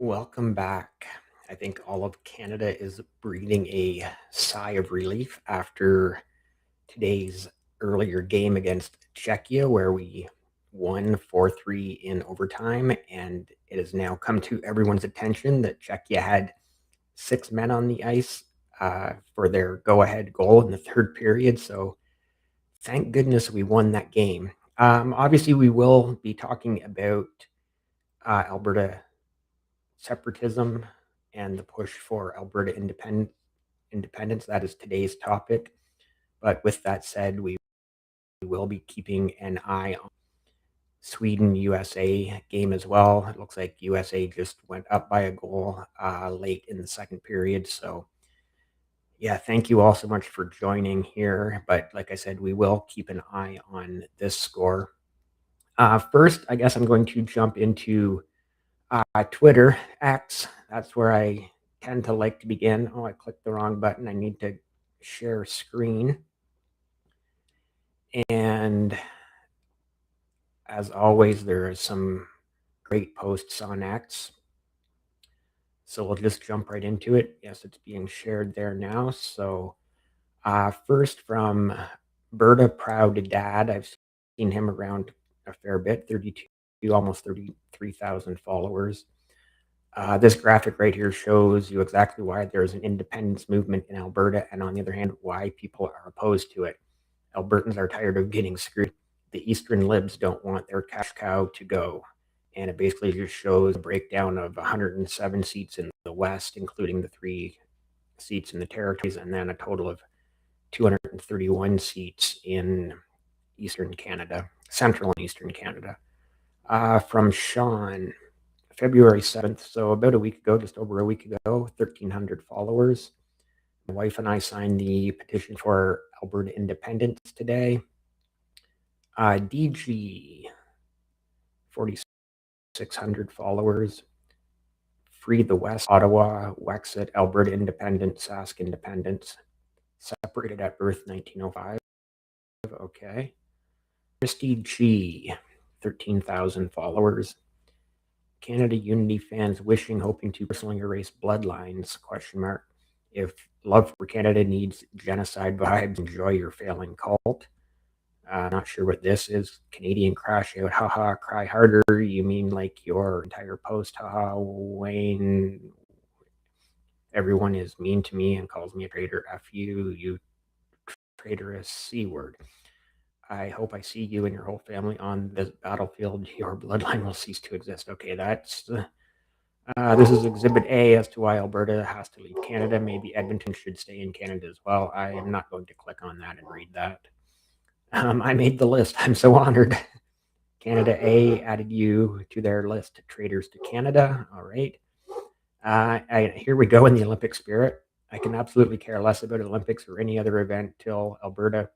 Welcome back. I think all of Canada is breathing a sigh of relief after today's earlier game against Czechia, where we won 4-3 in overtime. And it has now come to everyone's attention that Czechia had 6 men on the ice for their go ahead goal in the third period. So thank goodness we won that game. Obviously, we will be talking about Alberta separatism and the push for Alberta independence. That is today's topic. But with that said, we will be keeping an eye on Sweden USA game as well. It looks like USA just went up by a goal late in the second period. So yeah, thank you all so much for joining here. But like I said, we will keep an eye on this score. First, I guess I'm going to jump into Twitter, X. That's where I tend to like to begin. Oh, I clicked the wrong button. I need to share screen. And as always, there are some great posts on X. So we'll just jump right into it. Yes, it's being shared there now. So first from Berta Proud Dad. I've seen him around a fair bit, 32, almost 33,000 followers. This graphic right here shows you exactly why there's an independence movement in Alberta, and on the other hand, why people are opposed to it. Albertans are tired of getting screwed. The Eastern Libs don't want their cash cow to go. And it basically just shows a breakdown of 107 seats in the West, including the 3 seats in the territories, and then a total of 231 seats in Eastern Canada, Central and Eastern Canada. From Sean, February 7th, so about a week ago, just over a week ago, 1,300 followers. My wife and I signed the petition for Alberta independence today. DG, 4,600 followers. Free the West, Ottawa, Wexit, Alberta independence, Sask independence. Separated at birth, 1905. Okay. Christy G, 13,000 followers. Canada Unity fans wishing, hoping to personally erase bloodlines, ? If love for Canada needs genocide vibes, enjoy your failing cult. Not sure what this is. Canadian crash out, haha, cry harder. You mean like your entire post, haha, Wayne. Everyone is mean to me and calls me a traitor. F you, you traitorous C word. I hope I see you and your whole family on this battlefield. Your bloodline will cease to exist. Okay, that's this is Exhibit A as to why Alberta has to leave Canada. Maybe Edmonton should stay in Canada as well. I am not going to click on that and read that. I made the list. I'm so honored. Canada A added you to their list. Traitors to Canada. All right. Here we go in the Olympic spirit. I can absolutely care less about Olympics or any other event till Alberta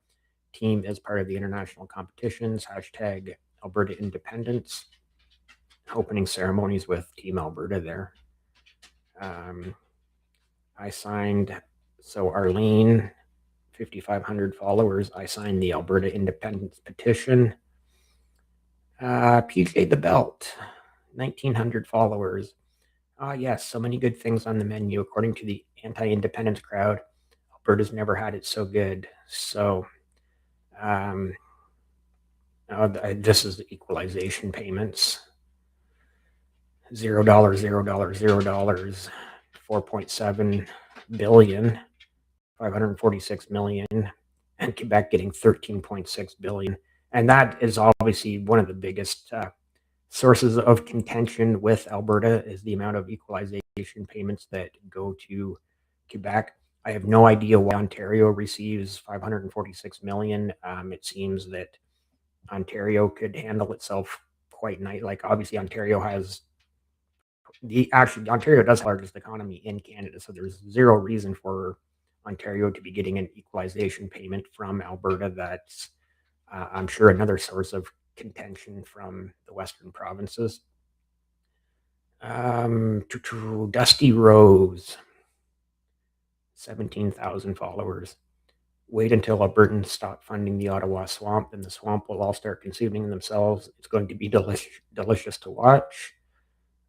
team is part of the international competitions. Hashtag Alberta independence. Opening ceremonies with Team Alberta there. I signed, so Arlene, 5,500 followers. I signed the Alberta independence petition. PJ the Belt, 1,900 followers. Yes, so many good things on the menu. According to the anti-independence crowd, Alberta's never had it so good. So this is the equalization payments. $0, $0, $0, 4.7 billion, 546 million, and Quebec getting 13.6 billion. And that is obviously one of the biggest sources of contention with Alberta is the amount of equalization payments that go to Quebec. I have no idea why Ontario receives 546 million. It seems that Ontario could handle itself quite nice. Like obviously Ontario has Ontario does have the largest economy in Canada, so there's zero reason for Ontario to be getting an equalization payment from Alberta. That's I'm sure another source of contention from the Western provinces. Dusty Rose, 17,000 followers. Wait until Albertans stop funding the Ottawa swamp, and the swamp will all start consuming themselves. It's going to be delicious to watch.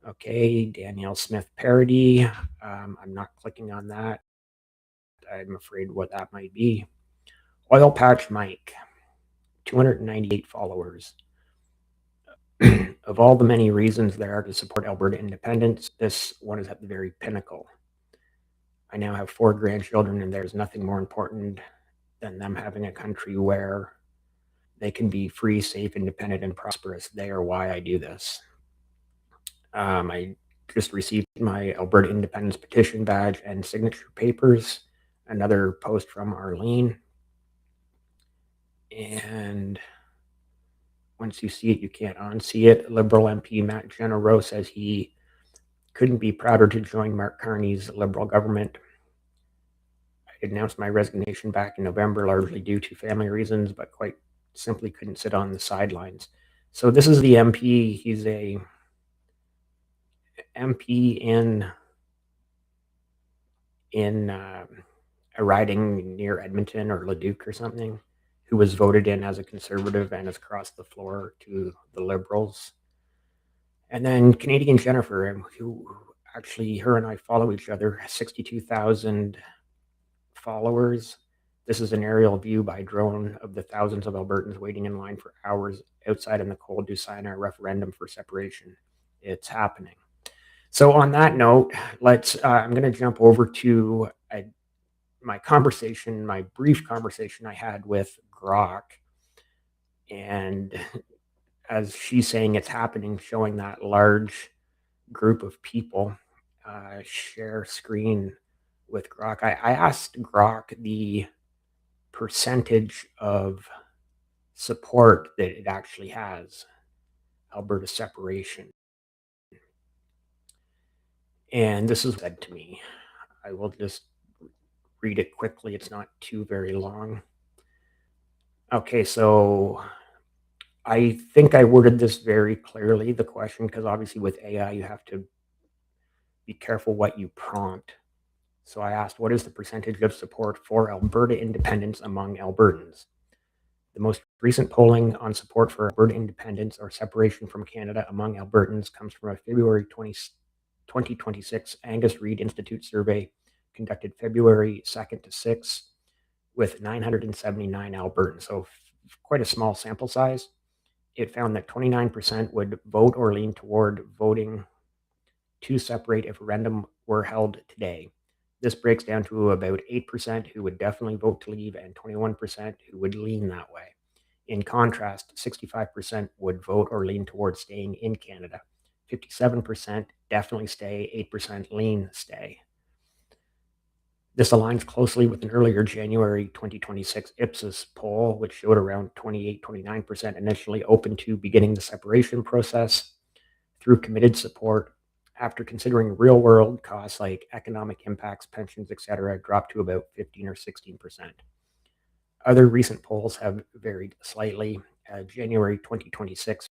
Okay, Danielle Smith parody. I'm not clicking on that. I'm afraid what that might be. Oil Patch Mike, 298 followers. Of all the many reasons there are to support Alberta independence, this one is at the very pinnacle. I now have 4 grandchildren, and there's nothing more important than them having a country where they can be free, safe, independent, and prosperous. They are why I do this. I just received my Alberta Independence Petition badge and signature papers. Another post from Arlene. And once you see it, you can't unsee it. Liberal MP Matt Genero says he couldn't be prouder to join Mark Carney's Liberal government. I announced my resignation back in November, largely due to family reasons, but quite simply couldn't sit on the sidelines. So this is the MP. He's a MP in a riding near Edmonton or Leduc or something, who was voted in as a conservative and has crossed the floor to the Liberals. And then Canadian Jennifer, who actually, her and I follow each other, 62,000 followers. This is an aerial view by drone of the thousands of Albertans waiting in line for hours outside in the cold to sign our referendum for separation. It's happening. So on that note, I'm going to jump over to my brief conversation I had with Grok. And as she's saying it's happening, showing that large group of people, share screen with Grok. I asked Grok the percentage of support that it actually has, Alberta separation. And this is said to me. I will just read it quickly. It's not too very long. Okay, so I think I worded this very clearly, the question, because obviously with AI, you have to be careful what you prompt. So I asked, what is the percentage of support for Alberta independence among Albertans? The most recent polling on support for Alberta independence or separation from Canada among Albertans comes from a February 2026 Angus Reid Institute survey conducted February 2nd to 6th with 979 Albertans, so quite a small sample size. It found that 29% would vote or lean toward voting to separate if a referendum were held today. This breaks down to about 8% who would definitely vote to leave and 21% who would lean that way. In contrast, 65% would vote or lean towards staying in Canada. 57% definitely stay, 8% lean stay. This aligns closely with an earlier January 2026 Ipsos poll, which showed around 28-29% initially open to beginning the separation process through committed support. After considering real-world costs like economic impacts, pensions, etc., dropped to about 15 or 16%. Other recent polls have varied slightly. January 2026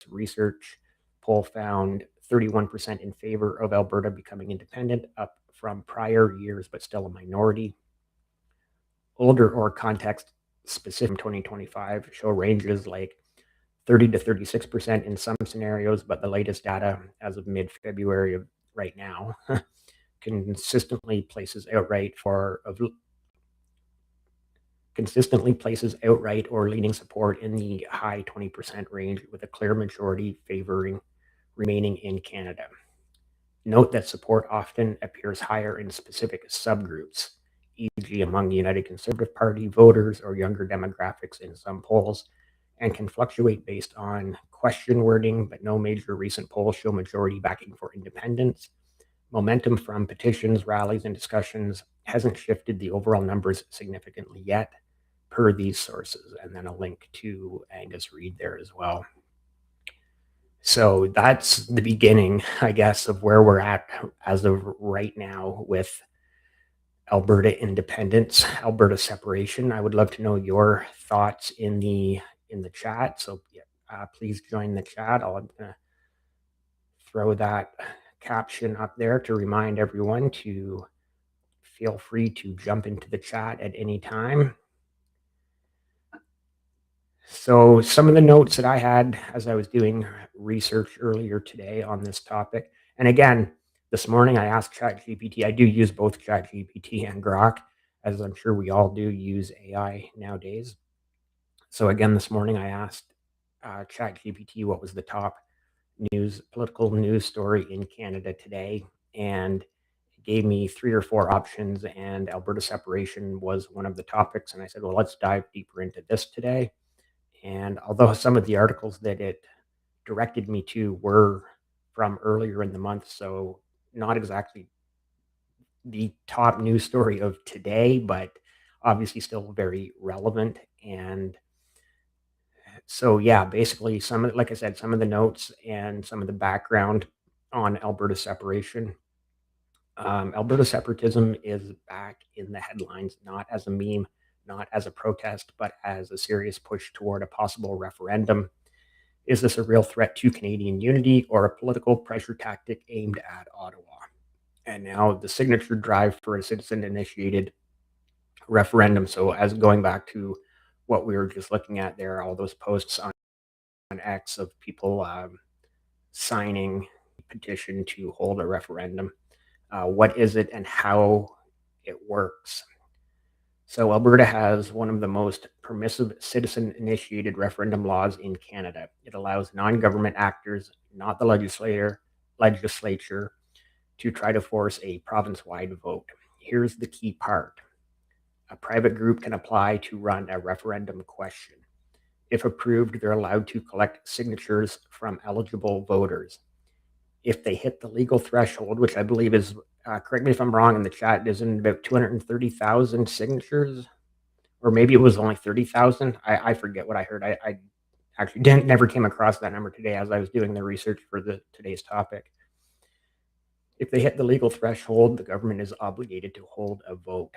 research poll found 31% in favor of Alberta becoming independent, up from prior years, but still a minority. Older or context-specific from 2025 show ranges like 30 to 36% in some scenarios, but the latest data as of mid-February of right now consistently places outright or leading support in the high 20% range, with a clear majority favoring remaining in Canada. Note that support often appears higher in specific subgroups, e.g. among the United Conservative Party voters or younger demographics in some polls, and can fluctuate based on question wording, but no major recent polls show majority backing for independence. Momentum from petitions, rallies, and discussions hasn't shifted the overall numbers significantly yet, per these sources, and then a link to Angus Reid there as well. So that's the beginning, I guess, of where we're at as of right now with Alberta independence, Alberta separation. I would love to know your thoughts in the chat. So please join the chat. I'm gonna throw that caption up there to remind everyone to feel free to jump into the chat at any time. So, some of the notes that I had as I was doing research earlier today on this topic, and again, this morning I asked ChatGPT. I do use both ChatGPT and Grok, as I'm sure we all do use AI nowadays. So, again, this morning I asked ChatGPT what was the top political news story in Canada today, and it gave me three or four options, and Alberta separation was one of the topics. And I said, well, let's dive deeper into this today. And although some of the articles that it directed me to were from earlier in the month, so not exactly the top news story of today, but obviously still very relevant. And so, yeah, basically, like I said, some of the notes and some of the background on Alberta separation. Alberta separatism is back in the headlines, not as a meme, not as a protest, but as a serious push toward a possible referendum. Is this a real threat to Canadian unity or a political pressure tactic aimed at Ottawa? And now the signature drive for a citizen initiated referendum. So, as going back to what we were just looking at there, all those posts on X of people signing a petition to hold a referendum. What is it and how it works? So, Alberta has one of the most permissive citizen initiated referendum laws in Canada. It allows non government actors, not the legislature, to try to force a province wide vote. Here's the key part: a private group can apply to run a referendum question. If approved, they're allowed to collect signatures from eligible voters. If they hit the legal threshold, which I believe is, correct me if I'm wrong in the chat, isn't about 230,000 signatures? Or maybe it was only 30,000. I forget what I heard. I actually never came across that number today as I was doing the research for today's topic. If they hit the legal threshold, the government is obligated to hold a vote.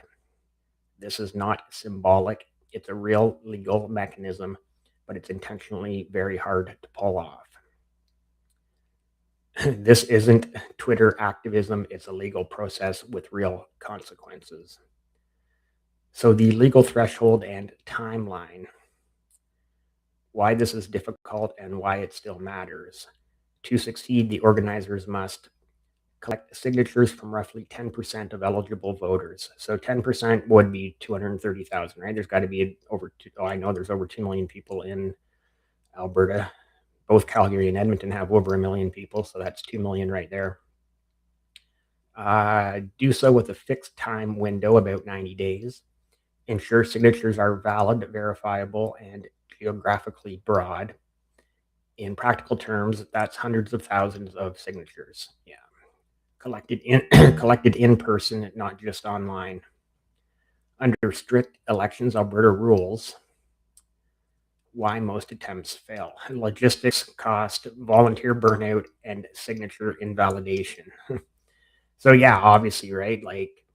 This is not symbolic. It's a real legal mechanism, but it's intentionally very hard to pull off. This isn't Twitter activism. It's a legal process with real consequences. So the legal threshold and timeline, why this is difficult and why it still matters. To succeed, the organizers must collect signatures from roughly 10% of eligible voters. So 10% would be 230,000, right? There's got to be I know there's over 2 million people in Alberta. Both Calgary and Edmonton have over 1 million people, so that's 2 million right there. Do so with a fixed time window, about 90 days. Ensure signatures are valid, verifiable, and geographically broad. In practical terms, that's hundreds of thousands of signatures. Yeah. Collected in person, not just online. Under strict elections Alberta rules, why most attempts fail: logistics, cost, volunteer burnout, and signature invalidation. So, yeah, obviously, right? Like,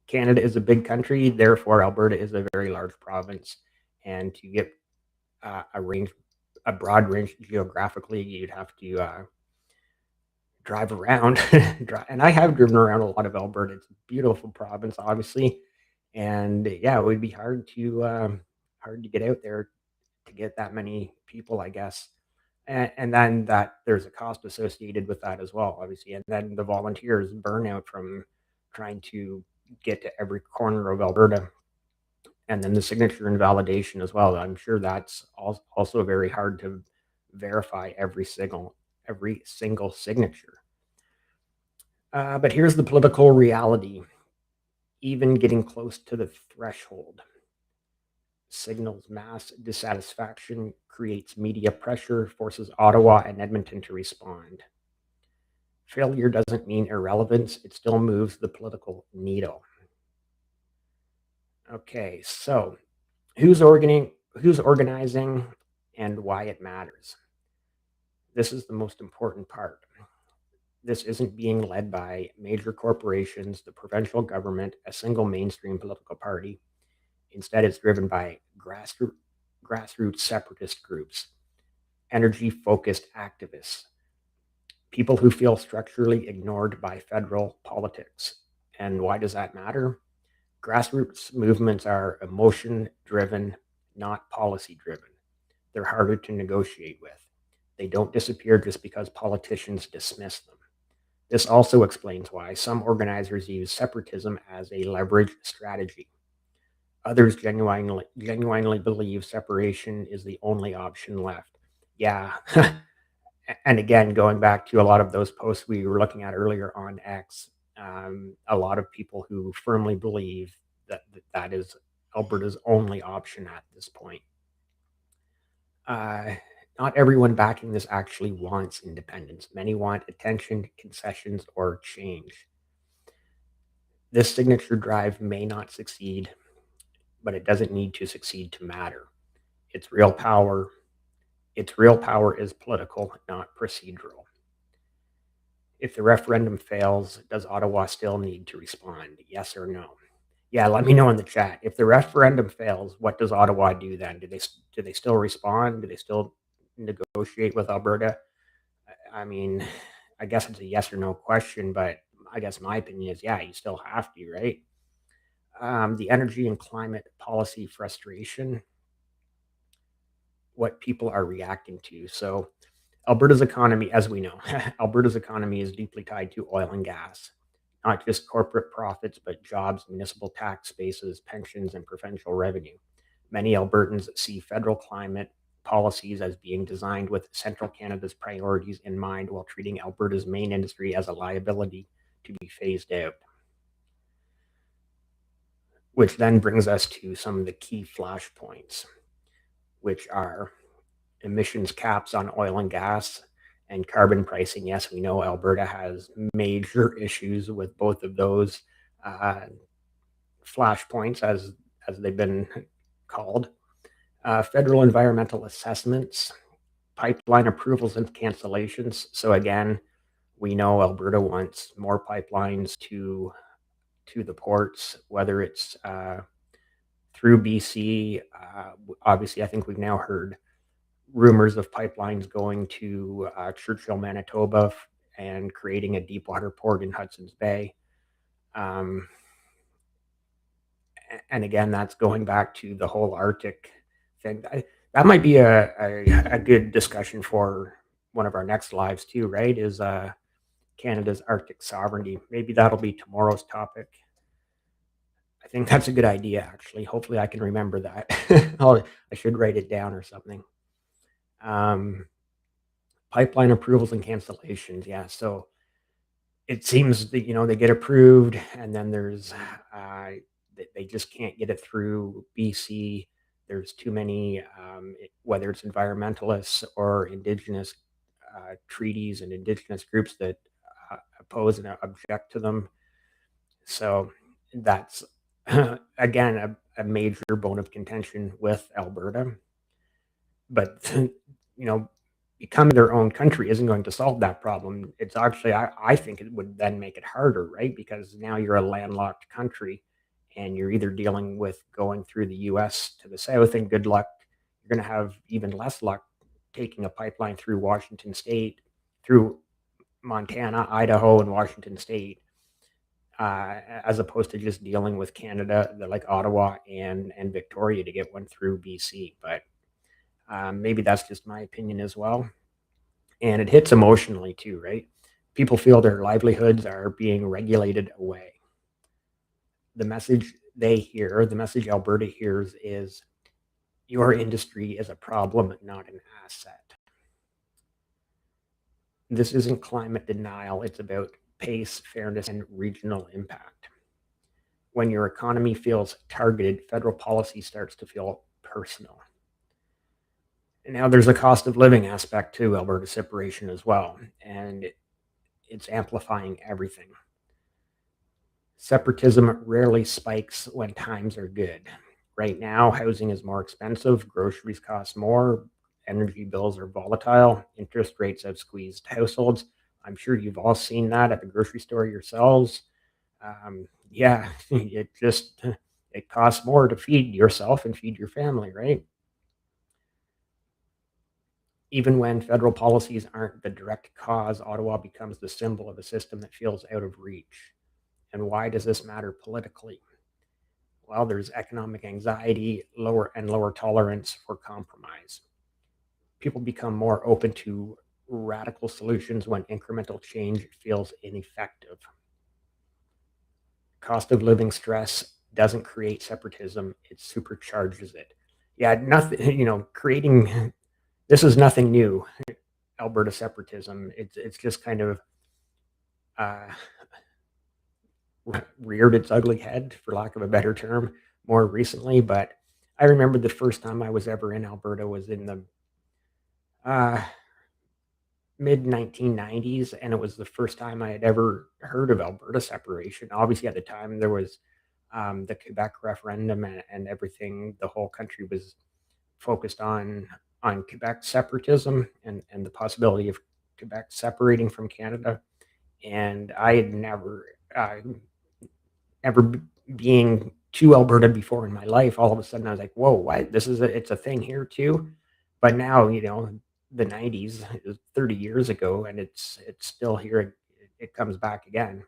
Canada is a big country, therefore Alberta is a very large province, and to get a broad range geographically, you'd have to drive around. And I have driven around a lot of Alberta. It's a beautiful province, obviously, and yeah, it would be hard to get out there to get that many people, I guess. And then that there's a cost associated with that as well, obviously. And then the volunteers burnout from trying to get to every corner of Alberta. And then the signature invalidation as well. I'm sure that's also very hard to verify every single signature. But here's the political reality. Even getting close to the threshold signals mass dissatisfaction, creates media pressure, forces Ottawa and Edmonton to respond. Failure doesn't mean irrelevance, it still moves the political needle. Okay, so who's organizing and why it matters? This is the most important part. This isn't being led by major corporations, the provincial government, a single mainstream political party. Instead, it's driven by grassroots separatist groups, energy-focused activists, people who feel structurally ignored by federal politics. And why does that matter? Grassroots movements are emotion-driven, not policy driven. They're harder to negotiate with. They don't disappear just because politicians dismiss them. This also explains why some organizers use separatism as a leverage strategy. Others genuinely believe separation is the only option left. Yeah. And again, going back to a lot of those posts we were looking at earlier on X, a lot of people who firmly believe that is Alberta's only option at this point. Uh, Not everyone backing this actually wants independence. Many want attention, concessions, or change. This signature drive may not succeed, but it doesn't need to succeed to matter. Its real power is political, not procedural. If the referendum fails, does Ottawa still need to respond? Yes or no? Yeah, let me know in the chat. If the referendum fails, what does Ottawa do then? Do they still respond? Do they still negotiate with Alberta? I mean, I guess it's a yes or no question, but I guess my opinion is, yeah, you still have to, right? The energy and climate policy frustration, what people are reacting to. So Alberta's economy, as we know, Alberta's economy is deeply tied to oil and gas, not just corporate profits, but jobs, municipal tax bases, pensions, and provincial revenue. Many Albertans see federal climate policies as being designed with central Canada's priorities in mind while treating Alberta's main industry as a liability to be phased out. Which then brings us to some of the key flashpoints, which are emissions caps on oil and gas and carbon pricing. Yes, we know Alberta has major issues with both of those flashpoints, as they've been called. Federal environmental assessments, pipeline approvals and cancellations. So again, we know Alberta wants more pipelines to the ports, whether it's through BC. Obviously, I think we've now heard rumors of pipelines going to Churchill, Manitoba, and creating a deep water port in Hudson's Bay. And again, that's going back to the whole Arctic thing. That might be a good discussion for one of our next lives too, right? Is Canada's Arctic sovereignty. Maybe that'll be tomorrow's topic. I think that's a good idea, actually. Hopefully I can remember that. I should write it down or something. Pipeline approvals and cancellations. Yeah. So it seems that, they get approved and then there's, they just can't get it through BC. There's too many, whether it's environmentalists or Indigenous treaties and Indigenous groups that oppose and object to them. So that's, again, a major bone of contention with Alberta. But, becoming their own country isn't going to solve that problem. It's actually, I think it would then make it harder, right? Because now you're a landlocked country and you're either dealing with going through the US to the south, and good luck. You're going to have even less luck taking a pipeline through Washington State, through Montana, Idaho, and Washington State, as opposed to just dealing with Canada, like Ottawa and Victoria, to get one through BC. But maybe that's just my opinion as well. And it hits emotionally too, right? People feel their livelihoods are being regulated away. The message the message Alberta hears is, your industry is a problem, not an asset. This isn't climate denial. It's about pace, fairness, and regional impact. When your economy feels targeted, federal policy starts to feel personal. And now there's a cost of living aspect to Alberta separation as well, and it's amplifying everything. Separatism rarely spikes when times are good. Right now, housing is more expensive, groceries cost more, energy bills are volatile, interest rates have squeezed households. I'm sure you've all seen that at the grocery store yourselves. Yeah, it costs more to feed yourself and feed your family, right? Even when federal policies aren't the direct cause, Ottawa becomes the symbol of a system that feels out of reach. And why does this matter politically? Well, there's economic anxiety, lower tolerance for compromise. People become more open to radical solutions when incremental change feels ineffective. Cost of living stress doesn't create separatism, it supercharges it. Yeah, nothing, creating this is nothing new, Alberta separatism. It's just kind of uh, reared its ugly head, for lack of a better term, more recently. But I remember the first time I was ever in Alberta was in the uh, mid 1990s, and it was the first time I had ever heard of Alberta separation. Obviously, at the time there was the Quebec referendum and everything. The whole country was focused on Quebec separatism and the possibility of Quebec separating from Canada. And I had never being to Alberta before in my life. All of a sudden, I was like, "Whoa, what? It's a thing here too." But now, the '90s is 30 years ago, and it's still here. It comes back again.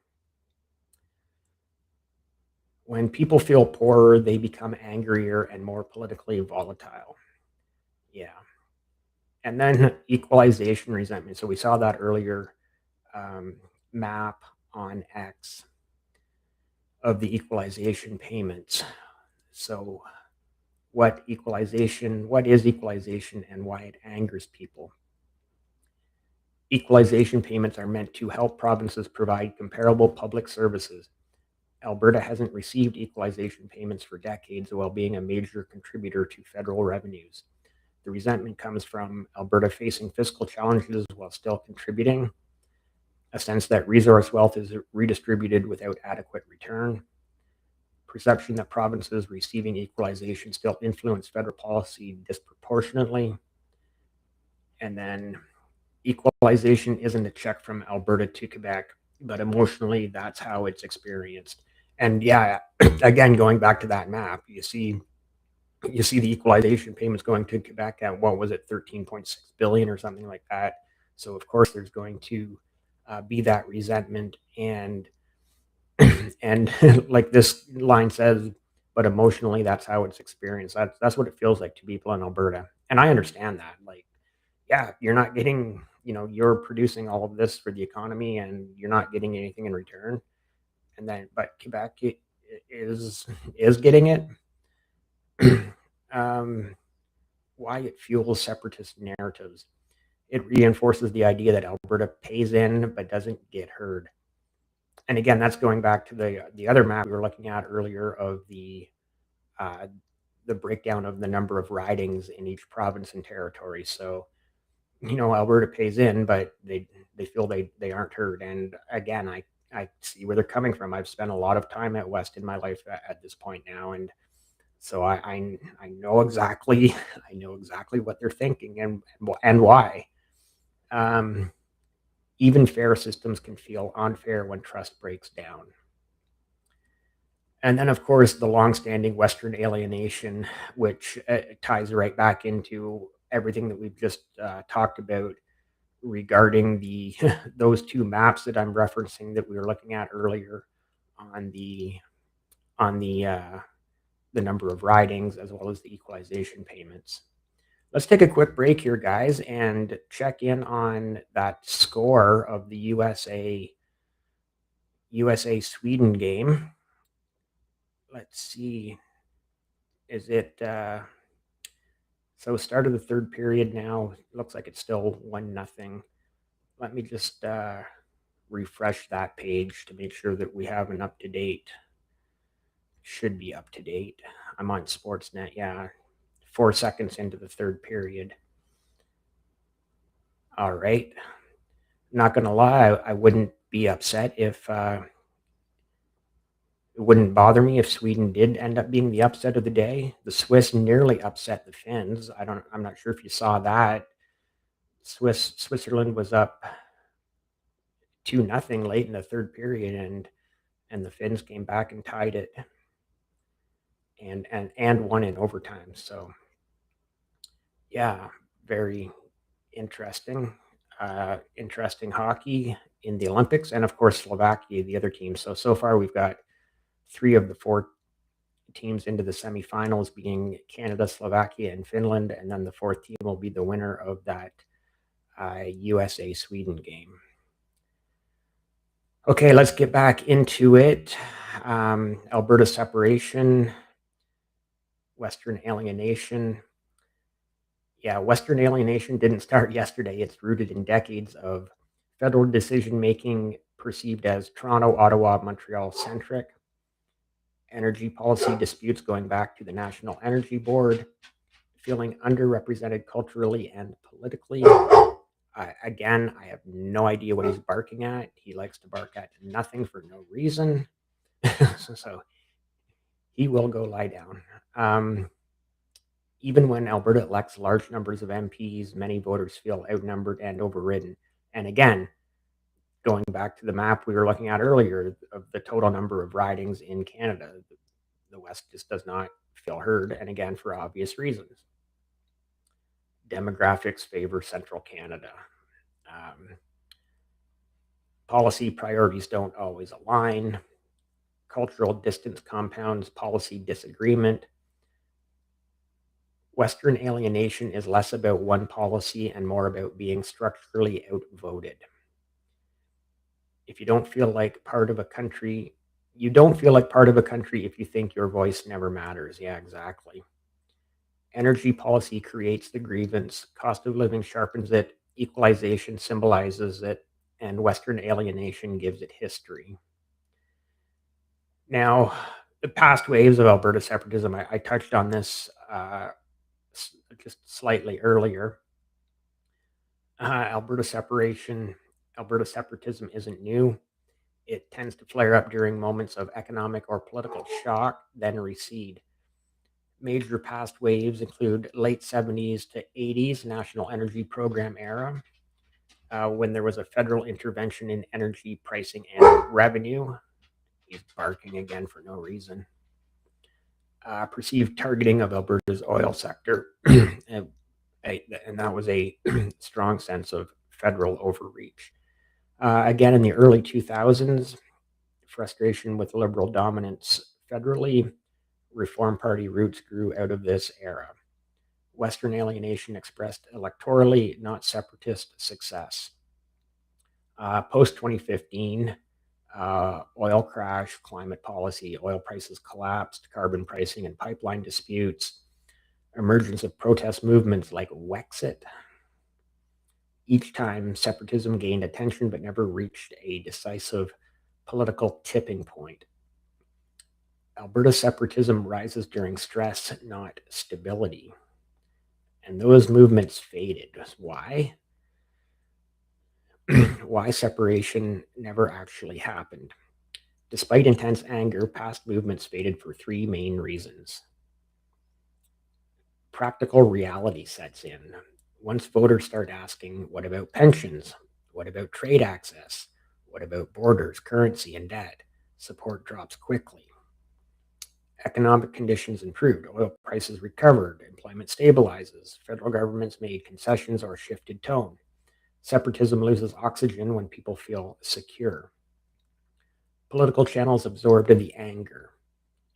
When people feel poorer, they become angrier and more politically volatile. Yeah. And then equalization resentment. So we saw that earlier um, map on X of the equalization payments. So what is equalization and why it angers people? Equalization payments are meant to help provinces provide comparable public services. Alberta hasn't received equalization payments for decades while being a major contributor to federal revenues. The resentment comes from Alberta facing fiscal challenges while still contributing, a sense that resource wealth is redistributed without adequate return, perception that provinces receiving equalization still influence federal policy disproportionately, and then equalization isn't a check from Alberta to Quebec, but emotionally, that's how it's experienced. And yeah, again, going back to that map, you see the equalization payments going to Quebec at what was it, 13.6 billion or something like that. So of course, there's going to be that resentment and like this line says, but emotionally, that's how it's experienced. That's what it feels like to people in Alberta, and I understand that. Like, yeah, you're not getting, you're producing all of this for the economy, and you're not getting anything in return. And then, but Quebec is getting it. um, why it fuels separatist narratives. It reinforces the idea that Alberta pays in but doesn't get heard. And again, that's going back to the other map we were looking at earlier of uh, the breakdown of the number of ridings in each province and territory. So, Alberta pays in, but they feel they aren't heard. And again, I see where they're coming from. I've spent a lot of time at West in my life at this point now, and so I know exactly I know exactly what they're thinking and why. Um, Even fair systems can feel unfair when trust breaks down. And then, of course, the longstanding Western alienation, which ties right back into everything that we've just talked about regarding the those two maps that I'm referencing that we were looking at earlier on the number of ridings as well as the equalization payments. Let's take a quick break here, guys, and check in on that score of the USA Sweden game. Let's see. Is it so start of the third period now? Looks like it's still 1-0. Let me just refresh that page to make sure that we have an up to date. Should be up to date. I'm on Sportsnet. Yeah, 4 seconds into the third period. All right. Not gonna lie, I wouldn't be upset if it wouldn't bother me if Sweden did end up being the upset of the day. The Swiss nearly upset the Finns. I'm not sure if you saw that. Switzerland was up 2-0 late in the third period, and the Finns came back and tied it and won in overtime. So yeah, very interesting. Interesting hockey in the Olympics, and of course Slovakia, the other team. So far we've got 3 of the 4 teams into the semifinals, being Canada, Slovakia, and Finland, and then the fourth team will be the winner of that USA-Sweden game. Okay, let's get back into it. Alberta separation, Western alienation. Yeah, Western alienation didn't start yesterday. It's rooted in decades of federal decision-making perceived as Toronto, Ottawa, Montreal-centric. Energy policy disputes going back to the National Energy Board, feeling underrepresented culturally and politically. Again, I have no idea what he's barking at. He likes to bark at nothing for no reason. So he will go lie down. Even when Alberta elects large numbers of MPs, many voters feel outnumbered and overridden. And again, going back to the map we were looking at earlier of the total number of ridings in Canada, the West just does not feel heard, and again, for obvious reasons. Demographics favor Central Canada. Policy priorities don't always align. Cultural distance compounds policy disagreement. Western alienation is less about one policy and more about being structurally outvoted. If you don't feel like part of a country, you don't feel like part of a country if you think your voice never matters. Yeah, exactly. Energy policy creates the grievance, cost of living sharpens it, equalization symbolizes it, and Western alienation gives it history. Now, the past waves of Alberta separatism, I touched on this just slightly earlier. Alberta separatism isn't new. It tends to flare up during moments of economic or political shock, then recede. Major past waves include late 70s to 80s National Energy Program era, when there was a federal intervention in energy pricing and revenue. He's barking again for no reason. Perceived targeting of Alberta's oil sector, and that was a strong sense of federal overreach. Again, in the early 2000s, frustration with liberal dominance federally, Reform Party roots grew out of this era. Western alienation expressed electorally, not separatist success. Post 2015, oil crash, climate policy, oil prices collapsed, carbon pricing and pipeline disputes, emergence of protest movements like Wexit. Each time, separatism gained attention but never reached a decisive political tipping point. Alberta separatism rises during stress, not stability. And those movements faded. Why? Why separation never actually happened. Despite intense anger, past movements faded for three main reasons. Practical reality sets in. Once voters start asking, what about pensions? What about trade access? What about borders, currency, and debt? Support drops quickly. Economic conditions improved, oil prices recovered, employment stabilizes, federal governments made concessions or shifted tone. Separatism loses oxygen when people feel secure. Political channels absorbed the anger.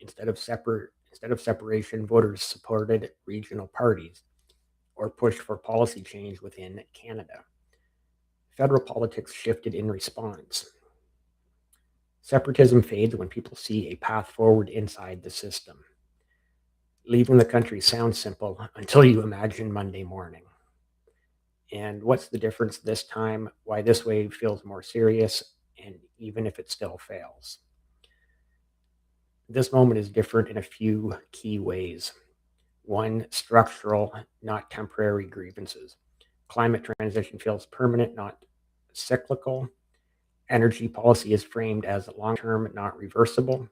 Instead of separation, voters supported regional parties or pushed for policy change within Canada. Federal politics shifted in response. Separatism fades when people see a path forward inside the system. Leaving the country sounds simple until you imagine Monday morning. And what's the difference this time? Why this wave feels more serious, and even if it still fails. This moment is different in a few key ways. One, structural, not temporary grievances. Climate transition feels permanent, not cyclical. Energy policy is framed as long-term, not reversible.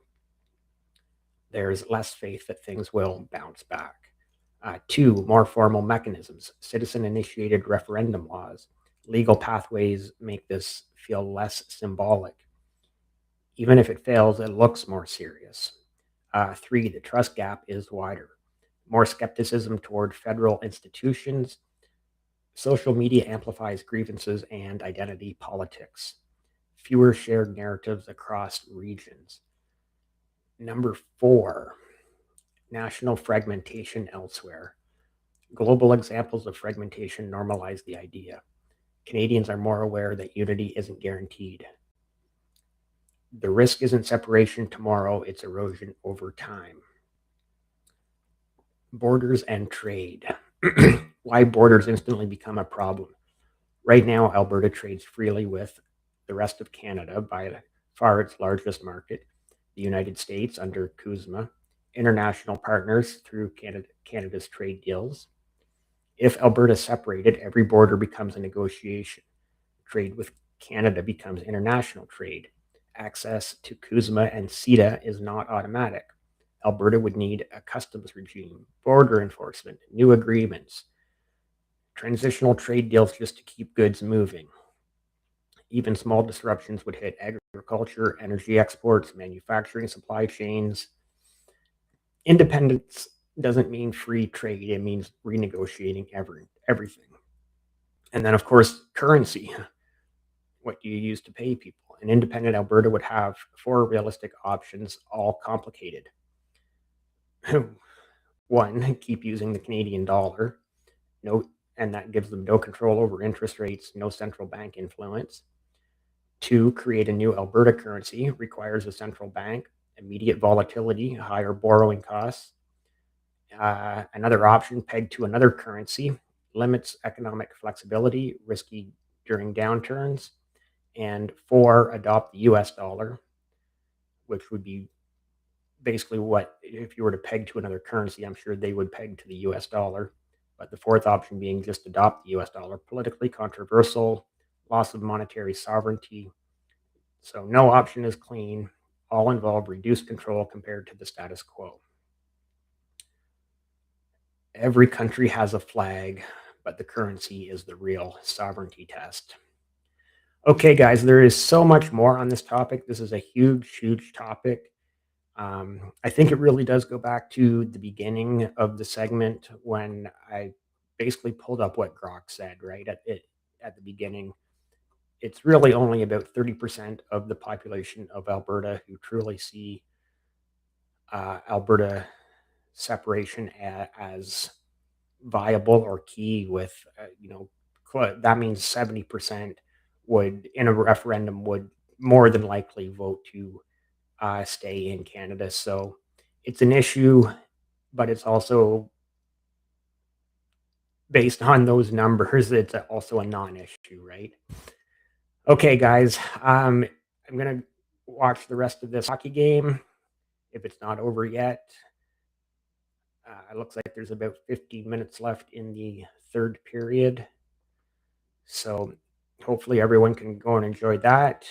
There's less faith that things will bounce back. Two, more formal mechanisms, citizen-initiated referendum laws. Legal pathways make this feel less symbolic. Even if it fails, it looks more serious. Three, the trust gap is wider. More skepticism toward federal institutions. Social media amplifies grievances and identity politics. Fewer shared narratives across regions. Number four, national fragmentation elsewhere. Global examples of fragmentation normalize the idea. Canadians are more aware that unity isn't guaranteed. The risk isn't separation tomorrow, it's erosion over time. Borders and trade. Why borders instantly become a problem. Right now, Alberta trades freely with the rest of Canada, by far its largest market, the United States under CUSMA, international partners through Canada's trade deals. If Alberta separated, every border becomes a negotiation. Trade with Canada becomes international trade. Access to CUSMA and CETA is not automatic. Alberta would need a customs regime, border enforcement, new agreements, transitional trade deals just to keep goods moving. Even small disruptions would hit agriculture, energy exports, manufacturing, supply chains. Independence doesn't mean free trade, it means renegotiating everything. And then, of course, currency. What do you use to pay people? An independent Alberta would have 4 realistic options, all complicated. 1, keep using the Canadian dollar, and that gives them no control over interest rates, no central bank influence. 2, create a new Alberta currency, requires a central bank, immediate volatility, higher borrowing costs. Another option, pegged to another currency, limits economic flexibility, risky during downturns. And 4, adopt the US dollar, which would be basically what, if you were to peg to another currency, I'm sure they would peg to the US dollar. But the 4th option being just adopt the US dollar, politically controversial, loss of monetary sovereignty. So no option is clean. All involve reduced control compared to the status quo. Every country has a flag, but the currency is the real sovereignty test. Okay, guys, there is so much more on this topic. This is a huge, huge topic. I think it really does go back to the beginning of the segment when I basically pulled up what Grok said, right? At the beginning. It's really only about 30% of the population of Alberta who truly see Alberta separation as viable or key with, that means 70% would, in a referendum, would more than likely vote to stay in Canada. So it's an issue, but it's also based on those numbers, it's also a non-issue, right? Okay, guys, I'm going to watch the rest of this hockey game if it's not over yet. It looks like there's about 15 minutes left in the third period. So hopefully everyone can go and enjoy that.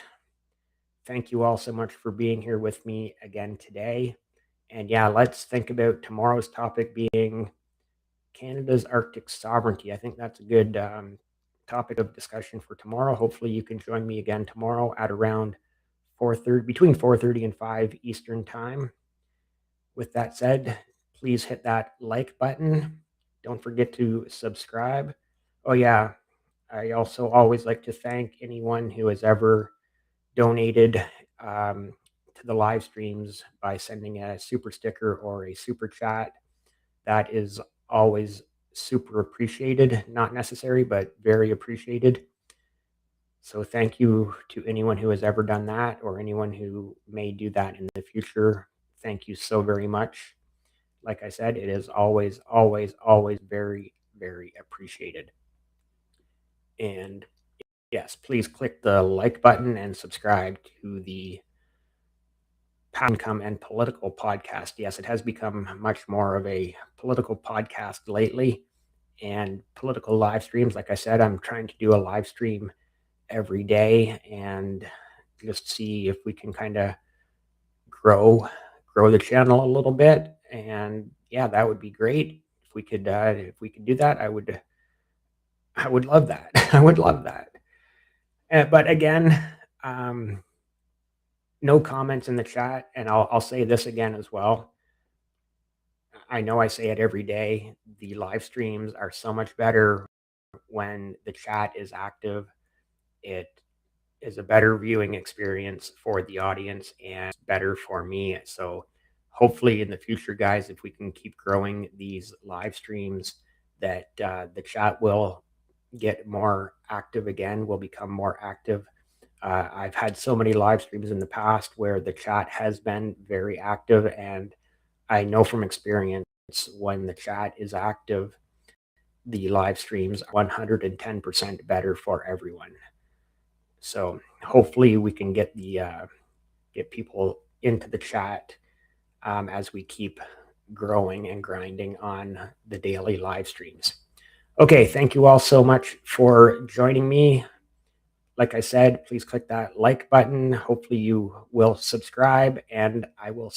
Thank you all so much for being here with me again today. And yeah, let's think about tomorrow's topic being Canada's Arctic sovereignty. I think that's a good topic of discussion for tomorrow. Hopefully you can join me again tomorrow at around 4:30, between 4:30 and 5 Eastern time. With that said, please hit that like button. Don't forget to subscribe. Oh yeah, I also always like to thank anyone who has ever donated to the live streams by sending a super sticker or a super chat. That is always super appreciated. Not necessary, but very appreciated. So thank you to anyone who has ever done that or anyone who may do that in the future. Thank you so very much. Like I said, it is always, always, always very, very appreciated. And yes, please click the like button and subscribe to the Income and Political podcast. Yes, it has become much more of a political podcast lately, and political live streams. Like I said, I'm trying to do a live stream every day and just see if we can kind of grow the channel a little bit. And yeah, that would be great if we could do that. I would love that. I would love that. But again, no comments in the chat, and I'll say this again as well. I know I say it every day. The live streams are so much better when the chat is active. It is a better viewing experience for the audience and better for me. So hopefully in the future, guys, if we can keep growing these live streams, that the chat will get more active again, will become more active. I've had so many live streams in the past where the chat has been very active, and I know from experience when the chat is active, the live streams are 110% better for everyone. So hopefully we can get people into the chat as we keep growing and grinding on the daily live streams. Okay, thank you all so much for joining me. Like I said, please click that like button. Hopefully you will subscribe, and I will